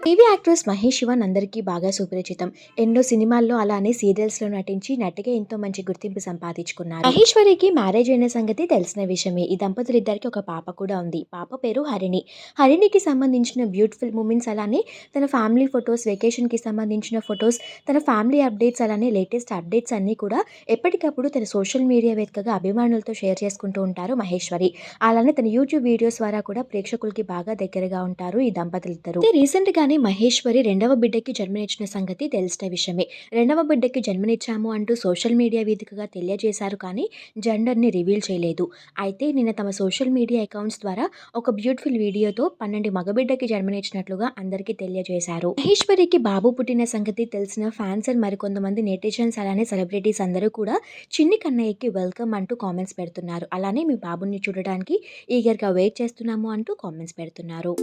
TV actress Mahesh Sivan అందరికీ బాగా సుపరిచితం. ఎన్నో సినిమాల్లో అలానే సీరియల్స్‌లో నటించి నటిగా ఎంతో మంచి గుర్తింపు సంపాదించుకున్నారు. మహేశ్వరికి మ్యారేజ్ అయిన సంగతి తెలిసిన విషయమే. ఈ దంపతులిద్దరికీ ఒక పాప కూడా ఉంది. పాప పేరు హరిణి. హరిణికి సంబంధించిన బ్యూటిఫుల్ మూమెంట్స్ అలానే తన ఫ్యామిలీ ఫోటోస్, వెకేషన్‌కి సంబంధించిన ఫోటోస్, తన ఫ్యామిలీ అప్డేట్స్ అలానే లేటెస్ట్ అప్డేట్స్ అన్నీ కూడా ఎప్పటికప్పుడు తన సోషల్ మీడియా వేదికగా అభిమానులతో షేర్ చేసుకుంటూ ఉంటారు మహేశ్వరి. అలానే తన యూట్యూబ్ వీడియోస్ ద్వారా కూడా ప్రేక్షకులకి బాగా దగ్గరగా ఉంటారు ఈ దంపతులిద్దరూ. అయితే రీసెంట్‌గానే మహేశ్వరి రెండవ బిడ్డకి జన్మనిచ్చిన సంగతి తెలిసిన విషయమే. రెండవ బిడ్డకి జన్మనిచ్చాము అంటూ సోషల్ మీడియా వేదికగా తెలియజేశారు కానీ జెండర్‌ని రివీల్ చేయలేదు. అయితే నిన్న తమ సోషల్ మీడియా అకౌంట్స్ ద్వారా ఒక బ్యూటిఫుల్ వీడియోతో 12 మగబిడ్డకి జన్మనిచ్చినట్లుగా అందరికీ తెలియజేశారు. మహేశ్వరికి బాబు పుట్టిన సంగతి తెలిసిన ఫ్యాన్స్ అండ్ మరికొంతమంది నెటిజన్స్ అలానే సెలబ్రిటీస్ అందరూ కూడా చిన్ని కన్నయ్యకి వెల్కమ్ అంటూ కామెంట్స్ పెడుతున్నారు. అలానే మీ బాబుని చూడడానికి ఈగర్‌గా వెయిట్ చేస్తున్నాము అంటూ కామెంట్స్ పెడుతున్నారు.